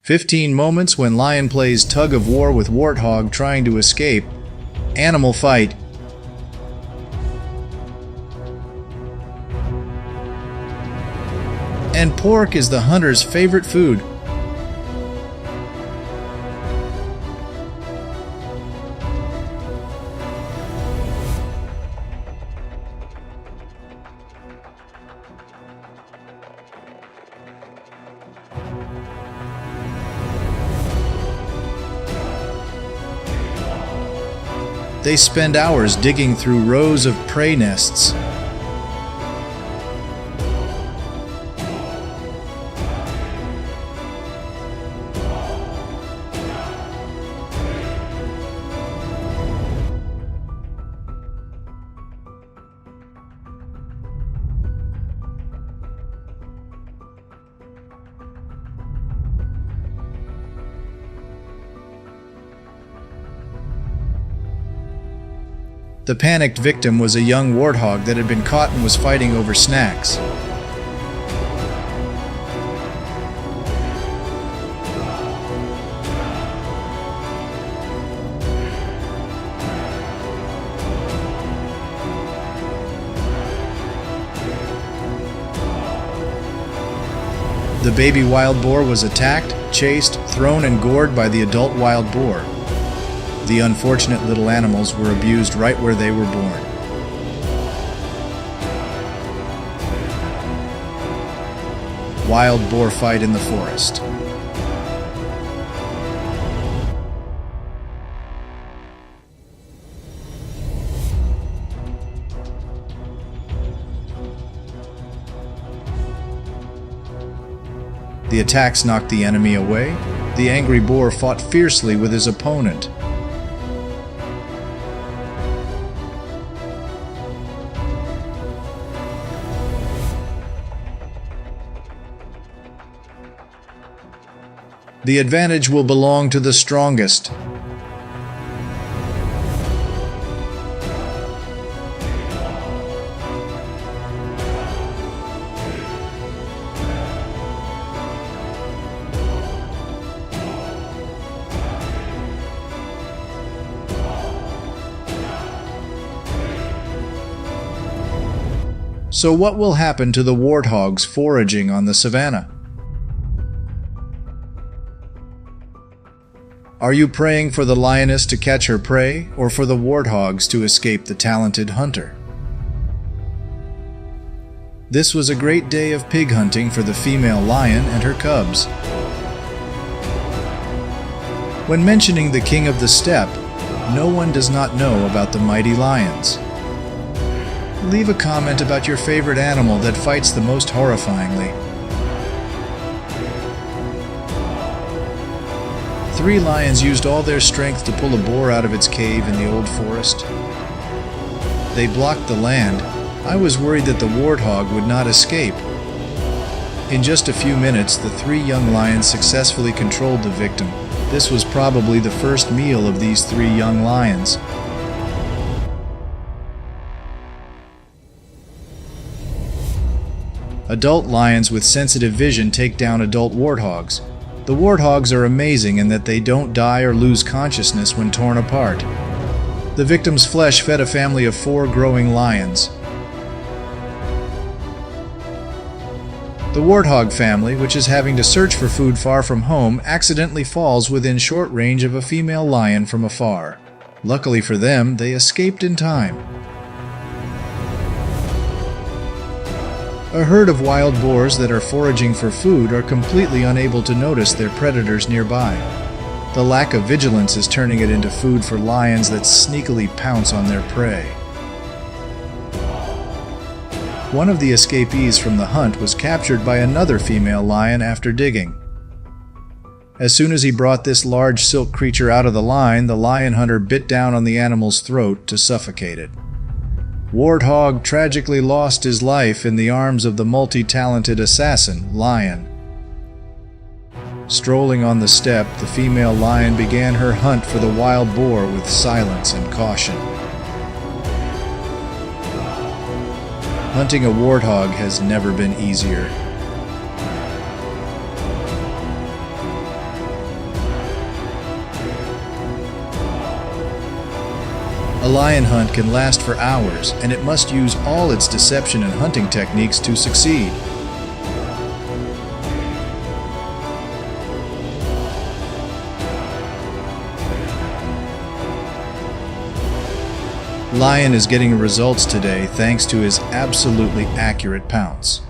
15 moments when lion plays tug of war with warthog trying to escape. Animal fight. And pork is the hunter's favorite food. They spend hours digging through rows of prey nests. The panicked victim was a young warthog that had been caught and was fighting over snacks. The baby wild boar was attacked, chased, thrown, and gored by the adult wild boar. The unfortunate little animals were abused right where they were born. Wild boar fight in the forest. The attacks knocked the enemy away. The angry boar fought fiercely with his opponent. The advantage will belong to the strongest. So what will happen to the warthogs foraging on the savannah? Are you praying for the lioness to catch her prey, or for the warthogs to escape the talented hunter? This was a great day of pig hunting for the female lion and her cubs. When mentioning the king of the steppe, no one does not know about the mighty lions. Leave a comment about your favorite animal that fights the most horrifyingly. 3 lions used all their strength to pull a boar out of its cave in the old forest. They blocked the land. I was worried that the warthog would not escape. In just a few minutes, the 3 young lions successfully controlled the victim. This was probably the first meal of these 3 young lions. Adult lions with sensitive vision take down adult warthogs. The warthogs are amazing in that they don't die or lose consciousness when torn apart. The victim's flesh fed a family of 4 growing lions. The warthog family, which is having to search for food far from home, accidentally falls within short range of a female lion from afar. Luckily for them, they escaped in time. A herd of wild boars that are foraging for food are completely unable to notice their predators nearby. The lack of vigilance is turning it into food for lions that sneakily pounce on their prey. One of the escapees from the hunt was captured by another female lion after digging. As soon as he brought this large silk creature out of the lion hunter bit down on the animal's throat to suffocate it. Warthog tragically lost his life in the arms of the multi-talented assassin, lion. Strolling on the steppe, the female lion began her hunt for the wild boar with silence and caution. Hunting a warthog has never been easier. A lion hunt can last for hours, and it must use all its deception and hunting techniques to succeed. Lion is getting results today thanks to his absolutely accurate pounce.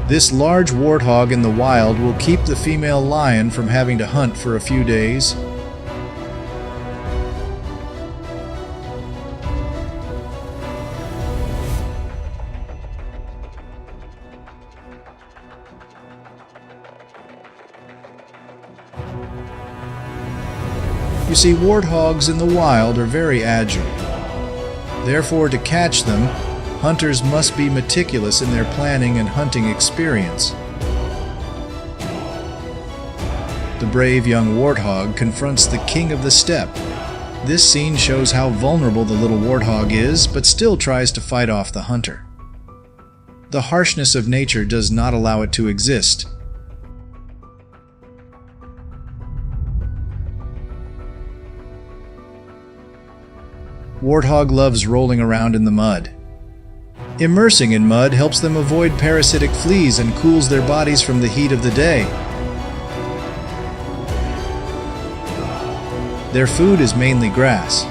This large warthog in the wild will keep the female lion from having to hunt for a few days. You see, warthogs in the wild are very agile. Therefore, to catch them, hunters must be meticulous in their planning and hunting experience. The brave young warthog confronts the king of the steppe. This scene shows how vulnerable the little warthog is, but still tries to fight off the hunter. The harshness of nature does not allow it to exist. Warthog loves rolling around in the mud. Immersing in mud helps them avoid parasitic fleas and cools their bodies from the heat of the day. Their food is mainly grass.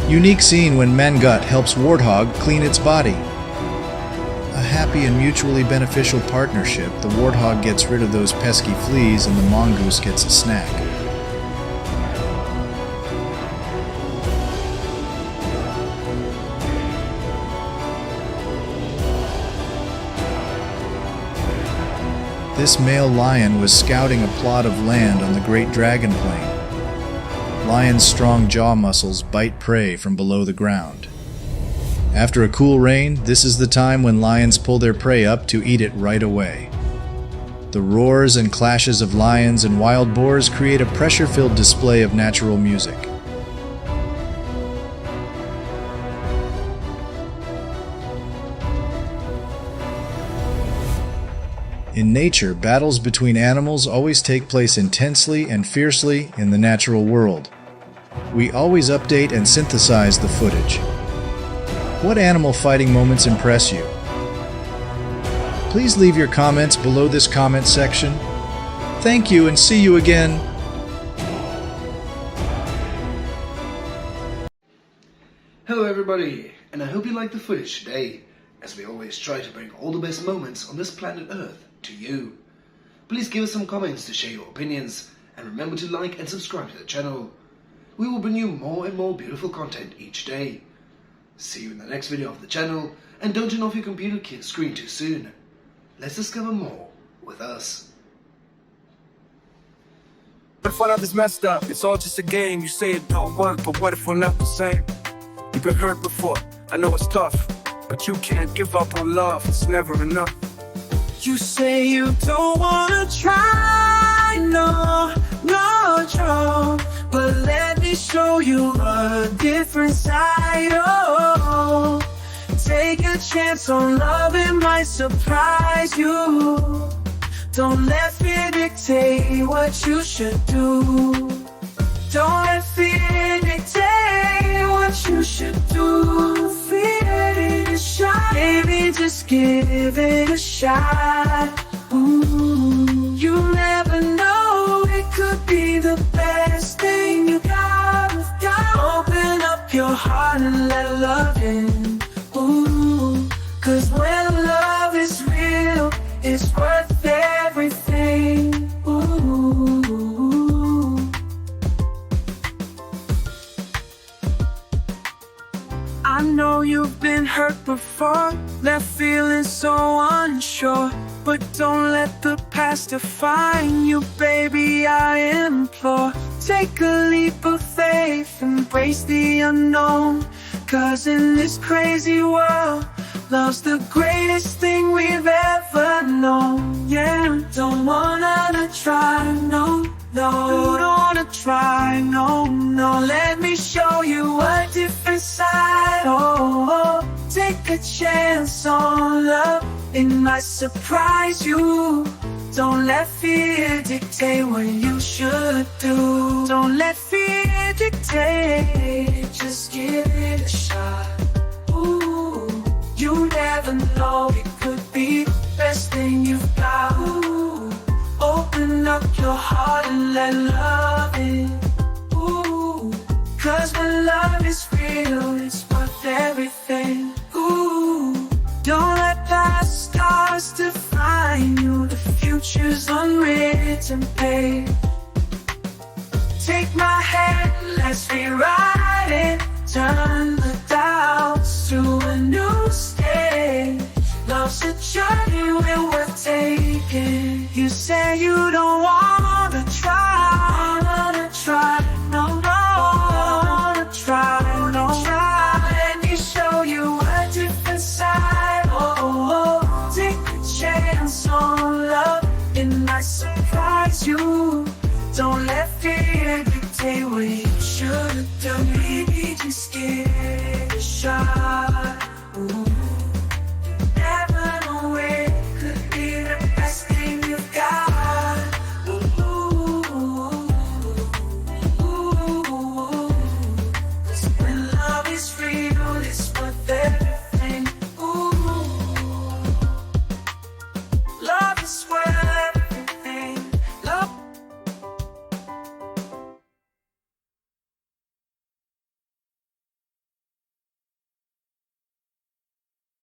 Unique scene when mangut helps warthog clean its body. A happy and mutually beneficial partnership. The warthog gets rid of those pesky fleas and the mongoose gets a snack. This male lion was scouting a plot of land on the Great Dragon Plain. Lion's strong jaw muscles bite prey from below the ground. After a cool rain, this is the time when lions pull their prey up to eat it right away. The roars and clashes of lions and wild boars create a pressure-filled display of natural music. In nature, battles between animals always take place intensely and fiercely in the natural world. We always update and synthesize the footage. What animal fighting moments impress you? Please leave your comments below this comment section. Thank you and see you again. Hello everybody, and I hope you liked the footage today, as we always try to bring all the best moments on this planet Earth to you. Please give us some comments to share your opinions, and remember to like and subscribe to the channel. We will bring you more and more beautiful content each day. See you in the next video of the channel, and don't turn off your computer screen too soon. Let's discover more with us. What if one of us messed up? It's all just a game. You say it don't work, but what if we're not the same? You've been hurt before, I know it's tough, but you can't give up on love, it's never enough. You say you don't wanna try, no, but let me show you a different side, oh. Take a chance on love, it might surprise you. Don't let fear dictate what you should do. Don't let fear dictate what you should do. Fear is a shot, baby, just give it a shot. Ooh, you never know, it could be the best thing you got. Open up your heart and let love in. Ooh, 'cause when love is real, it's worth everything. Ooh. I know you've been hurt before, left feeling so unsure, but don't let the past define you, baby, I implore. Take a leap of faith, embrace the unknown, 'cause in this crazy world, love's the greatest thing we've ever known. Yeah, don't wanna try, no, don't wanna try, no. Let me show you a different side, oh. Take a chance on love, It might surprise you. Don't let fear dictate what you should do. Don't let fear dictate, just give it a shot. Ooh, you never know, it could be the best thing you've got. Ooh, open up your heart and let love in. Ooh, 'cause when love is real, it's worth everything. Ooh, don't let past scars define you. The future's unwritten page. Take my hand, let's rewrite it. Turn the doubts to a new stage. Love's a journey we're worth taking. You say you don't